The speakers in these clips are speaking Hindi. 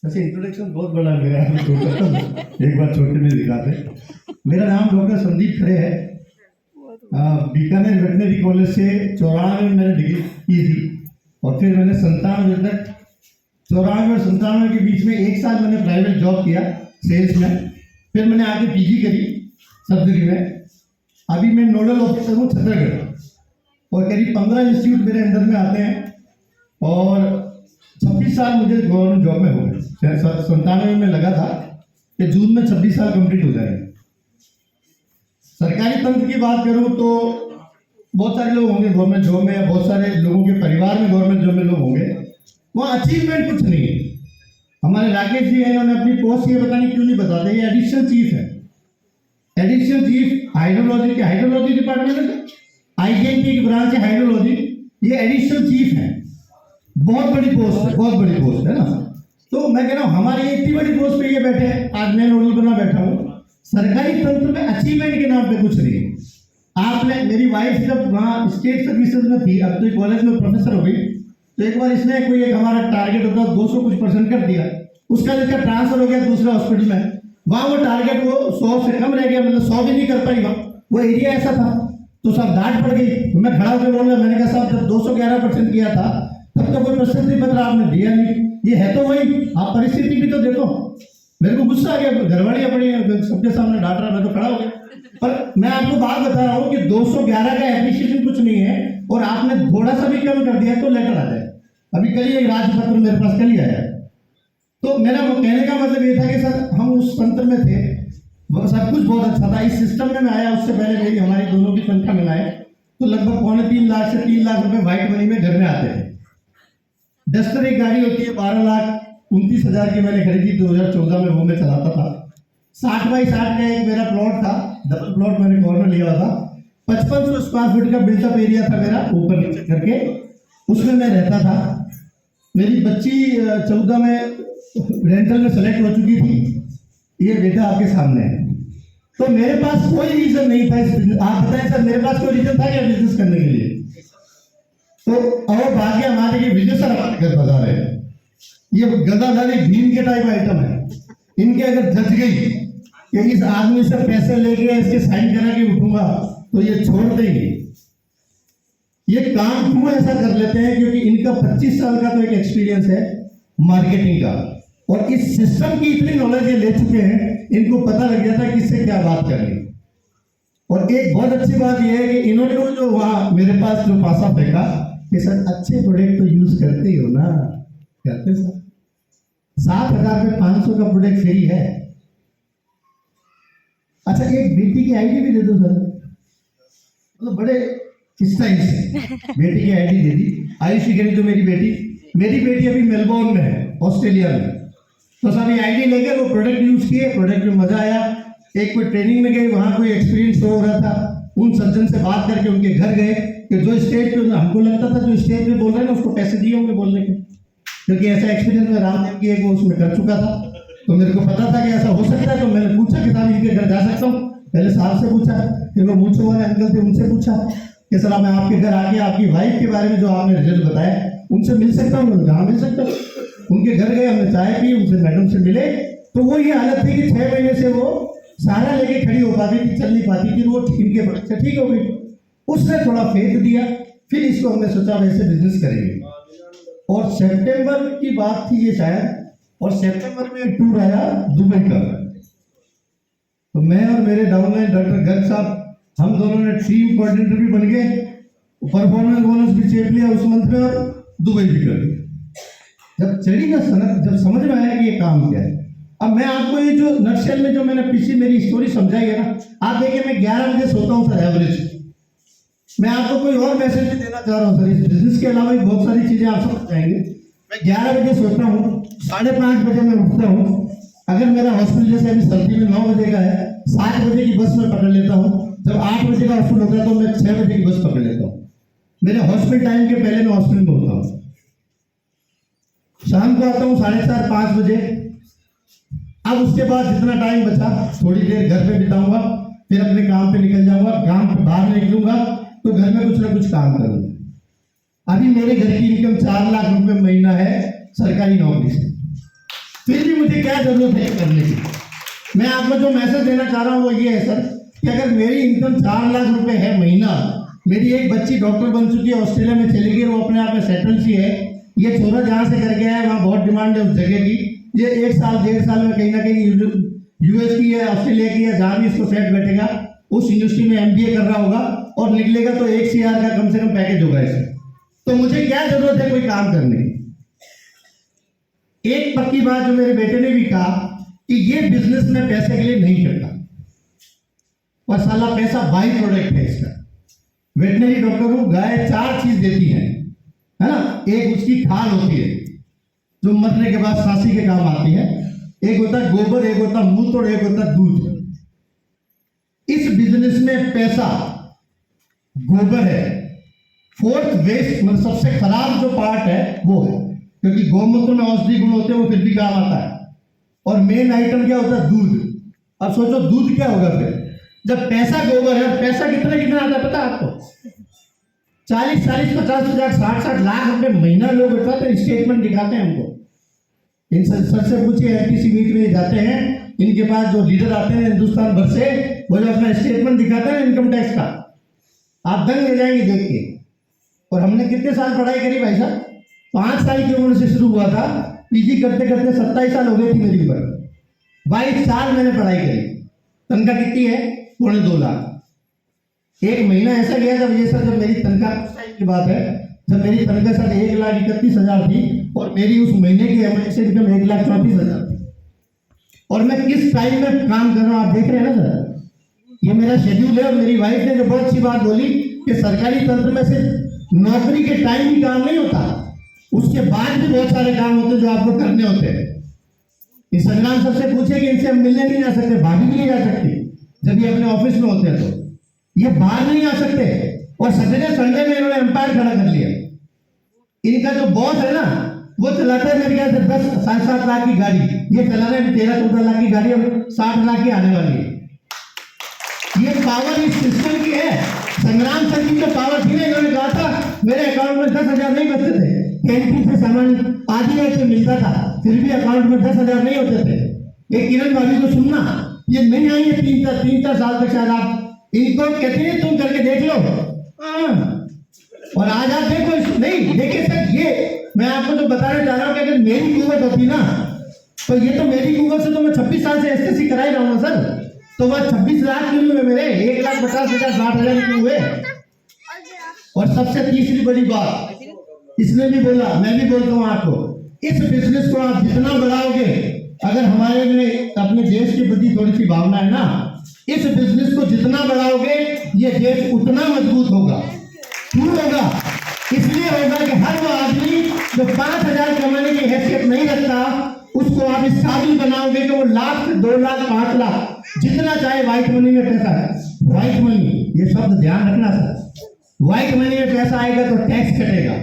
वैसे इंट्रोडक्शन बहुत बड़ा मेरा है, एक बार छोटे में दिखाते। मेरा नाम डॉक्टर संदीप खरे है। बीकानेर वेटनरी कॉलेज से 94 में मैंने डिग्री की थी और फिर मैंने 97 तक 94 और 97 के बीच में 1 साल मैंने प्राइवेट जॉब किया सेल्स में। फिर मैंने आगे पीजी करी सर्जरी में। अभी मैं नोडल ऑफिसर हूँ छत्तीसगढ़ और करीब 15 इंस्टीट्यूट मेरे अंडर में आते हैं और 26 साल मुझे गवर्नमेंट जॉब में हो गए। 97 में लगा था कि जून में 26 साल कंप्लीट हो जाएंगे। सरकारी तंत्र की बात करूं तो बहुत सारे लोग होंगे गवर्नमेंट जॉब में, बहुत सारे लोगों के परिवार में गवर्नमेंट जॉब में लोग होंगे, वहाँ अचीवमेंट कुछ नहीं है। हमारे राकेश जी हैं, इन्होंने अपनी पोस्ट ये पता नहीं क्यों नहीं बताते, ये एडिशनल चीफ है। एडिशनल चीफ हाइड्रोलॉजी के हाइड्रोलॉजी डिपार्टमेंट है, आईजीएनपी की ब्रांच है हाइड्रोलॉजी, ये एडिशनल चीफ है। बहुत बड़ी पोस्ट है, बहुत बड़ी पोस्ट है ना। तो मैं कह रहा हूँ हमारी इतनी बड़ी पोस्ट पे ये बैठे हैं, आज मैं नोडल बना बैठा हूँ। सरकारी तंत्र में अचीवमेंट के नाम पे कुछ नहीं है। आपने, मेरी वाइफ जब वहाँ स्टेट सर्विसेज में थी, अब तो कॉलेज में प्रोफेसर हो गई, तो एक बार इसने कोई एक हमारा टारगेट होता 200 कुछ % कर दिया, उसका जिसका ट्रांसफर हो गया दूसरे हॉस्पिटल में, वहाँ वो टारगेट वो 100 से कम रह गया, मतलब 100 भी नहीं कर पाई। वहाँ वो एरिया ऐसा था, तो सब डांट पड़ गई। मैं खड़ा होकर बोल रहा, मैंने कहा साहब जब 211% किया था तब तो कोई प्रशस्ति पत्र आपने दिया नहीं, ये है तो वही, आप परिस्थिति भी तो देखो। मेरे को गुस्सा आ गया, घरवाली अपनी सबके सामने डांट रहा, मैं तो खड़ा हो गया। पर मैं आपको बात बता रहा हूँ कि 211 का एप्रिशिएशन कुछ नहीं है और आपने थोड़ा सा भी कम कर दिया तो लेटर आ जाए। अभी कल ही एक राजपत्र मेरे पास कल ही आया। तो मेरा कहने का मतलब ये था कि सर हम उस तंत्र में थे, सब कुछ बहुत अच्छा था। इस सिस्टम में मैं आया, उससे पहले मेरी हमारी दोनों की तनख्वाह मिलाए तो लगभग 2.25 लाख से 3 लाख रुपए व्हाइट मनी में घर में आते हैं। डस्टर एक गाड़ी होती है 12,29,000 की मैंने खरीदी 2014 में, वो मैं चलाता था। 60 बाई 60 का एक मेरा प्लॉट था, डबल प्लॉट मैंने कॉर्नर लिया हुआ था। 5500 स्क्वायर फीट का बिल्टअप एरिया था मेरा, ऊपर नीचे करके, उसमें मैं रहता था। मेरी बच्ची 14 में रेंटल में सेलेक्ट हो चुकी थी, ये बेटा आपके सामने है। तो मेरे पास कोई रीजन नहीं था इस बिजनेस, आप बताएं सर मेरे पास कोई रीजन था क्या बिजनेस करने के लिए? तो और भाग्य हमारे के बिजनेस हमारे घर बता रहे हैं, ये गदाधारी भीम के टाइप आइटम है। इनके अगर जज गई कि इस आदमी से पैसे लेके इसके साइन करा के उठूंगा तो ये छोड़ देंगे। ये काम क्यों ऐसा कर लेते हैं? क्योंकि इनका 25 साल का तो एक एक्सपीरियंस है मार्केटिंग का, और इस सिस्टम की इतनी नॉलेज ये ले चुके हैं, इनको पता लग गया था किससे क्या बात करनी। और एक बहुत अच्छी बात यह है कि इन्होंने वो जो वहां मेरे पास जो पासा फेंका कि सर अच्छे प्रोडक्ट तो यूज करते ही हो ना, करते सर 7,000 में 500 का प्रोडक्ट फ्री है। अच्छा एक बेटी की आईडी भी दे दो सर, मतलब बड़े स्टाइल से बेटी की आईडी दे दी। आयुषी करी तो मेरी बेटी अभी मेलबोर्न में है, ऑस्ट्रेलिया में। तो सब ये आईडी लेकर वो प्रोडक्ट यूज किए, प्रोडक्ट में मजा आया। एक कोई ट्रेनिंग में गए, वहां कोई एक्सपीरियंस हो रहा था, उन सर्जन से बात करके उनके घर गए कि जो स्टेज पे, हमको लगता था जो स्टेज पे बोल रहे हैं ना उसको पैसे दिए होंगे बोलने के, क्योंकि ऐसा एक्सपीरियंस में रामदेव की एक उसमें कर चुका था। तो मेरे को पता था कि ऐसा हो सकता है, तो मैंने पूछा कि साहब इनके घर जा सकता हूँ? पहले साहब से पूछा, फिर वो मूछों वाले अंकल थे उनसे पूछा कि सर मैं आपके घर आके आपकी वाइफ के बारे में जो आपने रिजल्ट बताया उनसे मिल सकता हूँ? कहाँ मिल सकता हूँ? उनके घर गए, हमने चाय पी, उनसे मैडम से मिले, तो वो ये हालत थी कि 6 महीने से वो सहारा लेके खड़ी हो पाती थी, चल नहीं पाती थी, वो इनके बच्चे ठीक हो गई। उसने थोड़ा फेथ दिया, फिर इसको हमने सोचा वैसे बिजनेस करेंगे। और सितंबर की बात थी ये शायद, और सितंबर में एक टूर आया दुबई का। तो मैं और मेरे डाउनलाइन डॉक्टर गर्ग साहब, हम दोनों ने टीम कोऑर्डिनेटर भी बन गए, परफॉर्मेंस बोनस भी चेप लिया उस मंथ में और दुबई भी कर दिया। जब चढ़ी ना सनक, जब समझ में आया कि ये काम क्या है। अब मैं आपको ये जो नक्शल में जो मैंने पीछे मेरी स्टोरी समझाई है ना, आप देखिए मैं 11 बजे सोता हूँ सर एवरेज। मैं आपको कोई और मैसेज भी देना चाह रहा हूँ सर, इस बिजनेस के अलावा भी बहुत सारी चीजें आप समझ जाएंगे। मैं 11 बजे सोता हूँ, 5:30 बजे मैं उठता हूँ। अगर मेरा हॉस्पिटल जैसे अभी सर्दी में 9 बजे का है, 7 बजे की बस में पकड़ लेता हूँ। जब 8 बजे का हॉस्पिटल होता है तो मैं 6 बजे की बस पकड़ लेता हूँ। मेरे हॉस्पिटल टाइम के पहले मैं हॉस्पिटल में होता हूँ। शाम को आता हूँ 4:30 5 बजे। अब उसके बाद जितना टाइम बचा थोड़ी देर घर पे बिताऊंगा, फिर अपने काम पे निकल जाऊंगा। काम पे बाहर निकलूंगा तो घर में कुछ ना कुछ काम करूंगा। अभी मेरे घर की इनकम 4 लाख रुपए महीना है सरकारी नौकरी से। फिर भी मुझे क्या जरूरत है करने की। मैं आपको जो मैसेज देना चाह रहा हूँ वो ये है सर कि अगर मेरी इनकम 4 लाख रुपए है महीना, मेरी एक बच्ची डॉक्टर बन चुकी है, ऑस्ट्रेलिया में चली गई, वो अपने आप में सेटल सी है, ये छोरा जहाँ से करके आया वहाँ बहुत डिमांड है उस जगह की, ये 1 साल 1.5 साल में कहीं ना कहीं यूएस की है, ऑस्ट्रेलिया की है, जहाँ भी इसको सेट बैठेगा उस यूनिवर्सिटी में एमबीए कर रहा होगा और निकलेगा तो 1 CR का कम से कम पैकेज होगा इसे। तो मुझे क्या जरूरत है कोई काम करने की। एक पक्की बात जो मेरे बेटे ने भी कहा कि ये बिजनेस में पैसे के लिए नहीं करता, और साला पैसा बाई प्रोडक्ट है इसका। वेटनरी डॉक्टर को गाय 4 चीज देती है ना, एक उसकी खाल होती है जो मरने के बाद सांसी के काम आती है, एक होता है गोबर, एक होता है मूत्र और एक होता है दूध। इस बिजनेस में पैसा गोबर है। 4th वेस्ट मतलब सबसे खराब जो पार्ट है वो है, क्योंकि गौमूत्र में औषधि गुण होते हैं, वो फिर भी काम आता है। और मेन आइटम क्या होता है? दूध। अब सोचो दूध क्या होगा फिर जब पैसा गोबर है। पैसा कितना कितना आता है पता है आपको? 40-40, 50,000, 60-60 लाख रुपए महीना लोग उठाते, स्टेटमेंट दिखाते हैं हमको। इन सर से पूछिए, एमपीसी मीट में जाते हैं, इनके पास जो लीडर आते हैं हिंदुस्तान भर से, वो जो अपना स्टेटमेंट दिखाते हैं इनकम टैक्स का, आप दंग ले जाएंगे देख के। और हमने कितने साल पढ़ाई करी भाई साहब? 5 साल की उम्र से शुरू हुआ था, पीजी करते करते 27 साल हो गई थी मेरी उम्र। 22 साल मैंने पढ़ाई करी। तनख्वाह कितनी है? 2.25 लाख। एक महीना ऐसा गया जब ये सर, जब मेरी तनख्वाह की बात है, जब मेरी तनख्वाह सर 1,31,000 थी और मेरी उस महीने की एमआई से इनकम 1,34,000 थी। और मैं किस टाइम में काम कर रहा हूँ आप देख रहे हैं ना सर, ये मेरा शेड्यूल है। और मेरी वाइफ ने जो बहुत अच्छी बात बोली कि सरकारी तंत्र में सिर्फ नौकरी के टाइम ही काम नहीं होता, उसके बाद भी बहुत सारे काम होते हैं जो आपको करने होते हैं। इस संग्राम सर से पूछे कि इनसे हम मिलने नहीं जा सकते, भाभी भी नहीं जा सकती, जब ये अपने ऑफिस में होते हैं तो ये बाहर नहीं आ सकते। और सैटरडे संडे में इन्होंने एम्पायर खड़ा कर लिया। इनका जो बॉस है ना, वो चलाता है मेरे ख्याल से 10-7 लाख की गाड़ी, ये चला रहे हैं 13-14 लाख की गाड़ी, और 60 लाख की आने वाली है। ये पावर इस सिस्टम की है। संग्राम सर की जो पावर थी ना, इन्होंने कहा था मेरे अकाउंट में 10,000 नहीं बचते थे, कैंटीन से सामान आधी ऐसे मिलता था, फिर भी अकाउंट में 10,000 नहीं होते थे। ये किरण भाभी को सुनना, ये नहीं आएंगे 3-4 साल तक शायद। आप इनको कहते हैं तुम करके देख लो, और आज आप देखो। नहीं देखिए सर, ये मैं आपको तो बताना चाह रहा हूँ कि अगर मेरी कुवत होती ना, तो ये तो मेरी कुवत से तो मैं 26 साल से एसएससी करा ही रहा हूँ सर। तो वह 26 लाख क्यों हुए मेरे? 1,50,000, 60,000 क्यों हुए? और सबसे तीसरी बड़ी बात, इसने भी बोला, मैं भी बोलता हूँ आपको, इस बिजनेस को आप जितना बढ़ाओगे, अगर हमारे में अपने देश के प्रति थोड़ी सी भावना है ना, इस बिजनेस को जितना बढ़ाओगे ये देश उतना मजबूत होगा। क्यों होगा? इसलिए होगा कि हर वो आदमी जो 5,000 कमाने की हैसियत नहीं रखता, उसको आप इस काबिल बनाओगे कि वो लाख से 2 लाख 5 लाख जितना चाहे। व्हाइट मनी में पैसा है, व्हाइट मनी, ये शब्द ध्यान रखना सर। व्हाइट मनी में पैसा आएगा तो टैक्स कटेगा,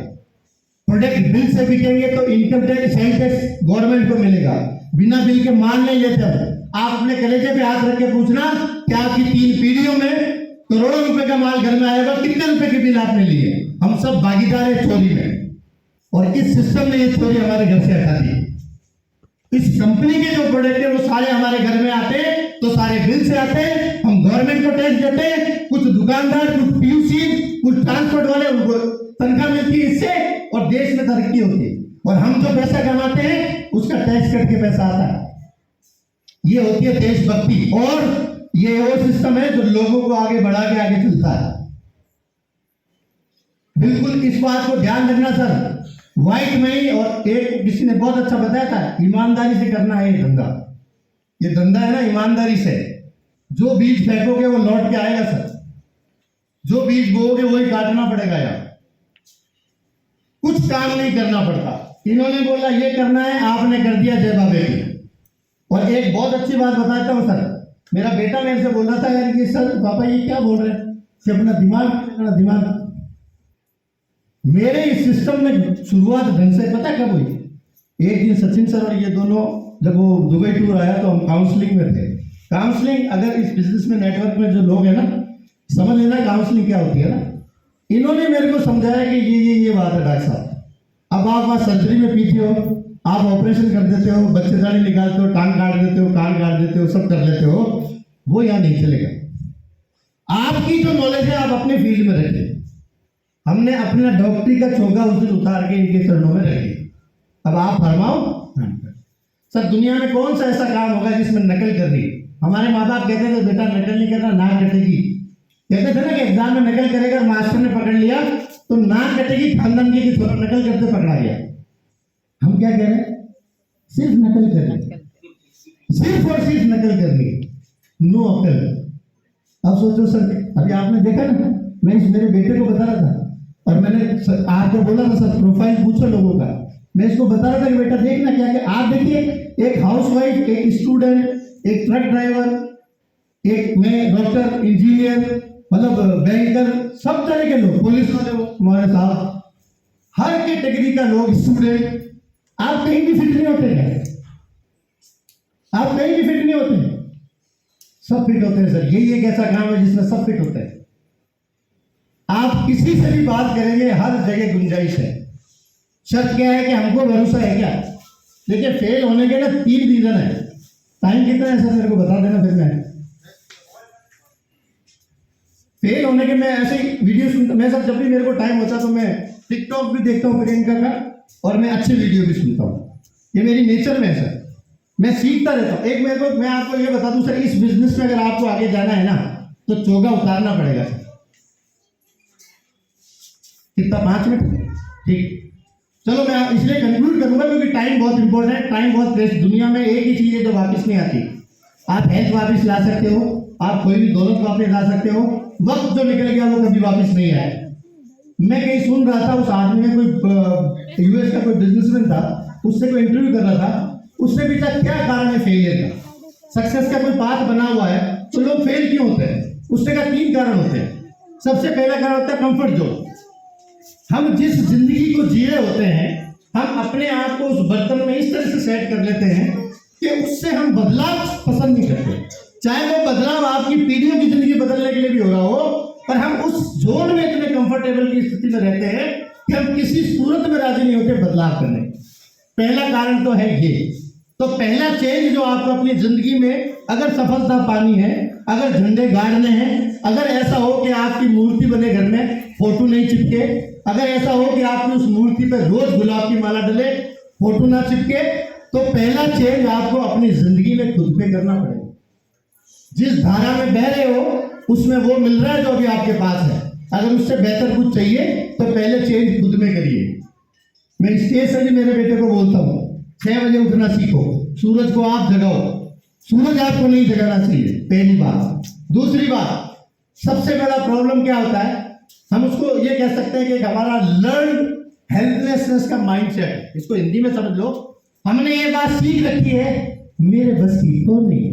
प्रोडक्ट बिल से बिकेंगे तो income tax, sale tax government को मिलेगा। बिना बिल के माल नहीं लेते हो। आप अपने कलेजे पे हाथ रख के पूछना कि आपकी 3 पीढ़ियों में करोड़ों रुपए का माल घर में आएगा, कितने रुपए के बिल आपने लिए? हम सब भागीदार है चोरी में, और इस सिस्टम ने ये चोरी हमारे घर से हटा दी। इस कंपनी के जो प्रोडक्ट है वो सारे हमारे घर में आते हैं, तो सारे बिल से आते हैं, हम गवर्नमेंट को टैक्स देते हैं, कुछ दुकानदार, कुछ पीयूसी, कुछ ट्रांसपोर्ट वाले, उनको तनख्वाह मिलती है इससे, और देश में तरक्की होती है। और हम जो पैसा कमाते हैं उसका टैक्स कट के पैसा आता है। ये होती है देशभक्ति, और ये वो सिस्टम है जो लोगों को आगे बढ़ा के आगे चलता है। बिल्कुल इस बात को ध्यान रखना सर। व्हाइट मनी, और एक किसी ने बहुत अच्छा बताया था, ईमानदारी से करना है ये धंधा। ये धंधा है ना ईमानदारी से। जो बीज फेंकोगे वो लौट के आएगा सर, जो बीज बोओगे वही काटना पड़ेगा यार, कुछ काम नहीं करना पड़ता। इन्होंने बोला ये करना है, आपने कर दिया, जय बाबे की। और एक बहुत अच्छी बात बताता हूँ सर, मेरा बेटा मेरे से बोल रहा था यार कि सर पापा ये क्या बोल रहे हैं कि अपना दिमाग। मेरे इस सिस्टम में शुरुआत ढंग से पता कब हुई? एक दिन सचिन सर और ये दोनों, जब वो दुबई टूर आया तो हम काउंसलिंग में थे। काउंसलिंग, अगर इस बिजनेस में नेटवर्क में जो लोग हैं ना, समझ लेना काउंसलिंग क्या होती है ना। इन्होंने मेरे को समझाया कि ये बात है डॉक्टर साहब, अब आप वहाँ सर्जरी में पीछे हो, आप ऑपरेशन कर देते हो, बच्चेदानी निकालते हो, टांग काट देते हो, कान काट देते हो, सब कर लेते हो, वो यहाँ नहीं चलेगा। आपकी जो नॉलेज है आप अपने फील्ड में रखिए। हमने अपना डॉक्टरी का चोगा उस दिन उतार के इनके चरणों में रख दिया। अब आप फरमाओ। सर दुनिया में कौन सा ऐसा काम होगा जिसमें नकल करनी है? हमारे माँ बाप कहते थे बेटा नकल नहीं करना, नाक कटेगी। कहते थे ना कि एग्जाम में नकल करेगा, मास्टर ने पकड़ लिया तो नाक कटेगी, खानदान की थोड़ा नकल करते पकड़ा गया। हम क्या कह रहे हैं? सिर्फ नकल कर रहे हैं, सिर्फ और सिर्फ नकल करनी है, नो अकल। अब सोचो सर, अभी आपने देखा ना, मैं इस मेरे बेटे को बता रहा था और मैंने आपको बोला था सर प्रोफाइल पूछो लोगों का। मैं इसको बता रहा था कि बेटा देखना क्या क्या। आप देखिए, एक हाउसवाइफ, एक स्टूडेंट, एक ट्रक ड्राइवर, एक मैं डॉक्टर, इंजीनियर, मतलब बैंकर, सब तरह के लोग, पुलिस वाले हमारे साहब, हर कैटेगरी का लोग, स्टूडेंट। आप कहीं भी फिट नहीं होते हैं, आप कहीं भी फिट नहीं होते हैं, सब फिट होते हैं सर। यही एक ऐसा काम है जिसमें सब फिट होते हैं। आप किसी से भी बात करेंगे, हर जगह गुंजाइश है। शर्त क्या है कि हमको भरोसा है क्या? देखिए फेल होने के ना 3 रीजन है। टाइम कितना है सर, मेरे को बता देना फिर मैं फेल होने के। मैं ऐसे ही वीडियो सुनता, मैं सर जब भी मेरे को टाइम होता तो मैं टिकटॉक भी देखता हूँ प्रियंका का, और मैं अच्छे वीडियो भी सुनता हूँ। ये मेरी नेचर में है सर, मैं सीखता रहता हूँ। एक मेरे को, मैं आपको ये बता दूं सर, इस बिजनेस में अगर आपको आगे जाना है ना तो चोगा उतारना पड़ेगा सर। कितना, 5 मिनट? ठीक, चलो मैं इसलिए कंक्लूड करूंगा क्योंकि टाइम बहुत इंपॉर्टेंट है, टाइम बहुत प्रेस। दुनिया में एक ही चीज है जो वापस नहीं आती। आप हेल्थ वापस ला सकते हो, आप कोई भी दौलत वापस ला सकते हो, वक्त जो निकल गया वो कभी वापस नहीं आया। मैं कहीं सुन रहा था, उस आदमी ने, कोई यूएस का कोई बिजनेसमैन था, उससे कोई इंटरव्यू कर रहा था, उसने पूछा क्या कारण है फेलियर का, सक्सेस का कोई पाथ बना हुआ है तो लोग फेल क्यों होते हैं? उसने कहा 3 कारण होते हैं। सबसे पहला कारण होता है कंफर्ट जोन। हम जिस जिंदगी को जी रहे होते हैं, हम अपने आप को उस बर्तन में इस तरह से सेट कर लेते हैं कि उससे हम बदलाव पसंद नहीं करते। चाहे वो बदलाव आपकी पीढ़ियों की जिंदगी बदलने के लिए भी हो रहा हो, पर हम उस जोन में इतने कंफर्टेबल की स्थिति में रहते हैं कि हम किसी सूरत में राजी नहीं होते बदलाव करने। पहला कारण तो है ये। तो पहला चेंज जो आपको अपनी जिंदगी में अगर सफलता पानी है, अगर झंडे गाड़ने हैं, अगर ऐसा हो कि आपकी मूर्ति बने घर में, फोटो नहीं चिपके, अगर ऐसा हो कि आपने उस मूर्ति पर रोज गुलाब की माला डले, फोटो ना चिपके, तो पहला चेंज आपको अपनी जिंदगी में खुद पे करना पड़ेगा। जिस धारा में बह रहे हो उसमें वो मिल रहा है जो अभी आपके पास है। अगर उससे बेहतर कुछ चाहिए तो पहले चेंज खुद में करिए। मैं स्टेज से भी मेरे बेटे को बोलता हूँ 6 बजे उठना सीखो, सूरज को आप जगाओ, सूरज आपको नहीं जगाना चाहिए, पहली बात। दूसरी बात, सबसे बड़ा प्रॉब्लम क्या होता है, हम उसको ये कह सकते हैं कि हमारा लर्न हेल्पलेसनेस का माइंडसेट है। इसको हिंदी में समझ लो, हमने ये बात सीख रखी है, मेरे बस की तो नहीं,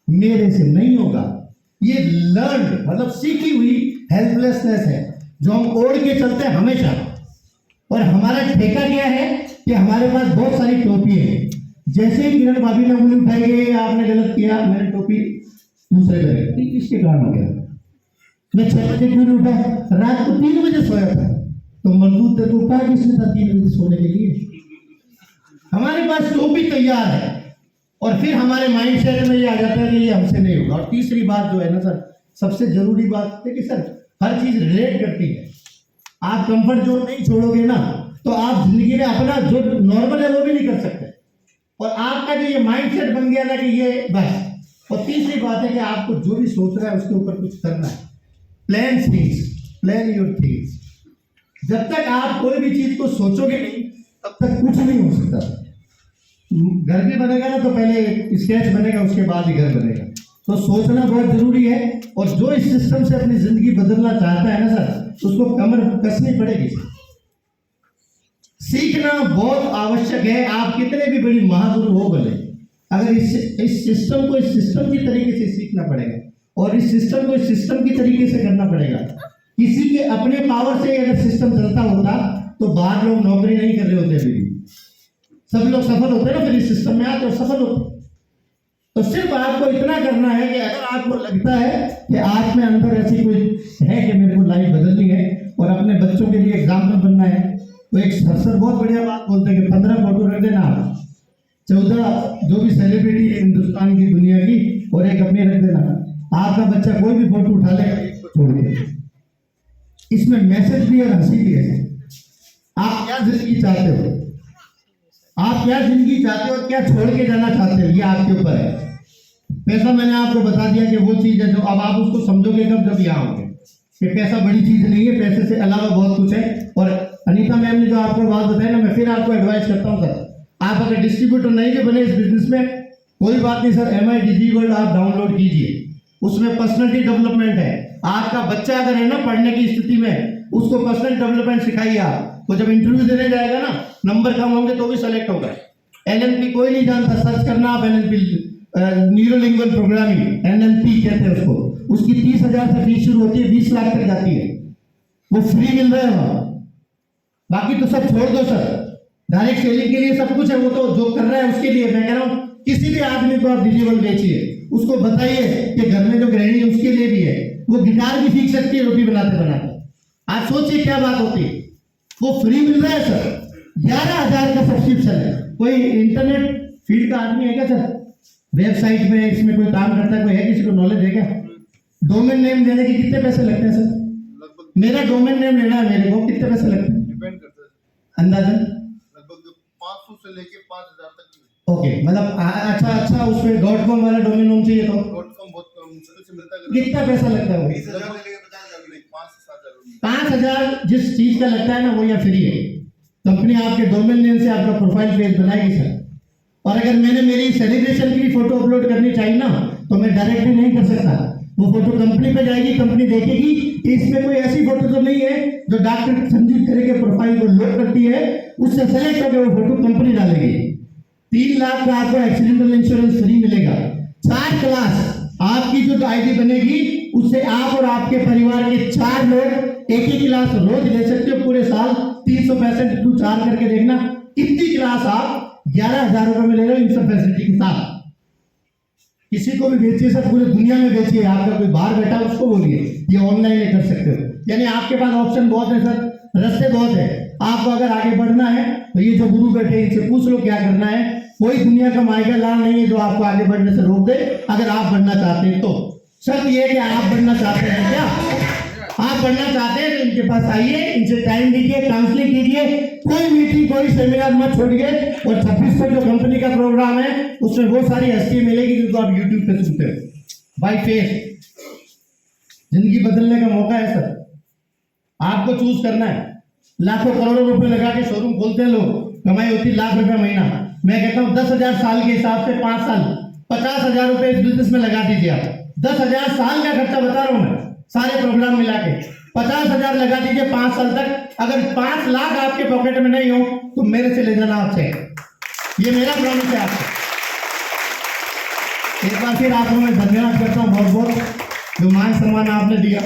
मेरे से नहीं होगा। ये लर्न मतलब सीखी हुई हेल्पलेसनेस है जो हम ओढ़ के चलते हैं हमेशा। और हमारा ठेका क्या है कि हमारे पास बहुत सारी टोपी है। जैसे ही किरण भाभी ने उंगली उठाई, आपने गलत किया, मैंने टोपी दूसरे करे, किसके कारण हो गया? मैं 6 बजे क्यों नहीं उठा? रात को 3 बजे सोया था, तो मजदूर तेरे को कहा किसने था 3 बजे सोने के लिए? हमारे पास टोपी तैयार है और फिर हमारे माइंड सेट में ये आ जाता है कि ये हमसे नहीं होगा। और तीसरी बात जो है ना सर, सबसे जरूरी बात है कि सर हर चीज रिलेट करती है। आप कंफर्ट जोन नहीं छोड़ोगे ना तो आप जिंदगी में अपना जो नॉर्मल है वो भी नहीं कर सकते। और आपका जो ये माइंड सेट बन गया ना कि ये बस। और तीसरी बात है कि आपको जो भी सोच रहा है उसके ऊपर कुछ करना है। Plan things, plan your things. जब तक आप कोई भी चीज को सोचोगे नहीं तब तक कुछ नहीं हो सकता। घर भी बनेगा ना तो पहले स्केच बनेगा, उसके बाद ही घर बनेगा। तो सोचना बहुत जरूरी है। और जो इस सिस्टम से अपनी जिंदगी बदलना चाहता है ना सर, उसको कमर कसनी पड़ेगी। सीखना बहुत आवश्यक है। आप कितने भी बड़ी महागुरु हो भले, अगर इस सिस्टम को इस सिस्टम की तरीके से सीखना पड़ेगा और इस सिस्टम को इस सिस्टम की तरीके से करना पड़ेगा। किसी के अपने पावर से अगर सिस्टम चलता होता तो बाहर लोग नौकरी नहीं कर रहे होते, अभी सब लोग सफल होते ना, फिर इस सिस्टम में आते और सफल होते। तो सिर्फ आपको इतना करना है कि अगर आपको लगता है कि आप में अंदर ऐसी कोई है कि मेरे को लाइफ बदलनी है और अपने बच्चों के लिए एग्जाम्पल बनना है, तो एक सर बहुत बढ़िया बात बोलते हैं कि 15 फोटो रख देना, 14 जो भी सेलिब्रिटी है हिंदुस्तान की दुनिया की, और एक अपनी रख देना। आपका बच्चा कोई भी फोटो उठा ले छोड़ के, इसमें मैसेज भी और हंसी भी है। आप क्या जिंदगी चाहते हो, आप क्या जिंदगी चाहते हो, क्या छोड़ के जाना चाहते हो, ये आपके ऊपर है। पैसा मैंने आपको बता दिया कि वो चीज है जो अब आप उसको समझोगे कब, जब यहाँ होंगे, कि पैसा बड़ी चीज नहीं है, पैसे से अलावा बहुत कुछ है। और अनीता मैम ने जो आपको बात बताई ना, मैं फिर आपको एडवाइस करता हूँ सर, आप अगर डिस्ट्रीब्यूटर नहीं के बने इस बिजनेस में, कोई बात नहीं सर, MI Digi World आप डाउनलोड कीजिए, उसमें पर्सनैलिटी डेवलपमेंट है। आपका बच्चा अगर है ना पढ़ने की स्थिति में, उसको पर्सनल डेवलपमेंट सिखाइए आप, तो जब इंटरव्यू देने जाएगा ना, नंबर कम होंगे तो भी सेलेक्ट होगा। NLP कोई नहीं जानता, सर्च करना आप NLP, neuro lingual programming, NLP कहते हैं उसको। उसकी 30,000 से फीस शुरू होती है, 20 लाख तक जाती है, वो फ्री मिल रहा है वहां। बाकी तो सब छोड़ दो सर, डायरेक्ट सेलिंग के लिए सब कुछ है, वो तो जो कर रहा है उसके लिए। मैं कह रहा हूँ किसी भी आदमी को आप डिजिटल बेचिए, उसको बताइए कि घर में जो गृहिणी है उसके लिए भी है, वो गिटार भी सीख सकती है रोटी बनाते बनाते। आप सोचिए क्या बात होती है, वो फ्री मिल रहा है सर, 11,000 का सब्सक्रिप्शन है। कोई इंटरनेट फील्ड का आदमी है क्या सर, वेबसाइट में इसमें कोई काम करता है, कोई है, किसी को नॉलेज है क्या? डोमेन नेम देने के कितने पैसे लगते हैं सर? मेरा डोमेन नेम लेना है मेरे को, कितने पैसे लगते हैं? डिपेंड करता है, अंदाजन लगभग 500 से लेके 5,000 तक। ओके, मतलब अच्छा उसमें .com वाला डोमेन नेम चाहिए तो .com बहुत मुश्किल से मिलता है। कितना पैसा लगता है? 20,000 से लेके 50,000 नहीं, 5 से 7,000। 5,000 जिस चीज का लगता है ना, वो या फ्री है। कंपनी आपके डोमेन नेम से आपका प्रोफाइल पेज बनाएगी सर। और अगर मैंने मेरी सेलिब्रेशन की फोटो अपलोड करनी चाहिए ना, तो मैं डायरेक्टली नहीं कर सकता, वो फोटो कंपनी पे जाएगी, कंपनी देखेगी कि इसमें कोई ऐसी फोटो तो नहीं है जो डॉक्टर संजीव खरे के प्रोफाइल को लोड करती है, उससे सेलेक्ट होकर वो फोटो कंपनी डालेगी। 3 लाख का आपको एक्सीडेंटल इंश्योरेंस फ्री मिलेगा। 4 क्लास आपकी जो आईडी बनेगी, उससे आप और आपके परिवार के 4 लोग एक ही क्लास रोज ले सकते हो पूरे साल। 365 × 4 करके देखना, इतनी क्लास आप 11,000 रुपए में ले रहे हो इन सब फैसिलिटी के साथ। किसी को भी बेचिए सर, पूरी दुनिया में बेचिए। आपका कोई बाहर बैठा उसको बोलिए ये ऑनलाइन कर सकते हो, यानी आपके पास ऑप्शन बहुत है सर, रास्ते बहुत है। आपको अगर आगे बढ़ना है तो ये जो गुरु बैठे इनसे पूछ लो क्या करना है। कोई दुनिया का मायका लाल नहीं है जो आपको आगे बढ़ने से रोक दे, अगर आप बढ़ना चाहते हैं तो। शर्त ये है कि आप बढ़ना चाहते हैं, क्या आप बढ़ना चाहते हैं तो इनके पास आइए, इनसे टाइम दीजिए, काउंसलिंग कीजिए, कोई मीटिंग कोई सेमिनार मत छोड़िए। और 26 को जो कंपनी का प्रोग्राम है उसमें वो सारी हस्ती मिलेगी जिनको आप यूट्यूब पे सुनते हो बाय फेस। जिंदगी बदलने का मौका है सर, आपको चूज करना है। लाखों करोड़ों रुपए लगा के शोरूम खोलते हैं लोग, कमाई होती लाख रुपए महीना। मैं कहता हूँ 10,000 साल के हिसाब से 5 साल 50,000 रुपए इस बिजनेस में लगा दीजिए आप। 10,000 साल का खर्चा बता रहा हूं मैं, सारे प्रोग्राम मिला के 50,000 लगा दीजिए 5 साल तक। अगर 5 लाख आपके पॉकेट में नहीं हो तो मेरे से ले जाना आपसे, ये मेरा प्रॉमिस है आपको। एक बार फिर आपको मैं धन्यवाद करता हूँ बहुत बहुत, जो मान सम्मान आपने दिया।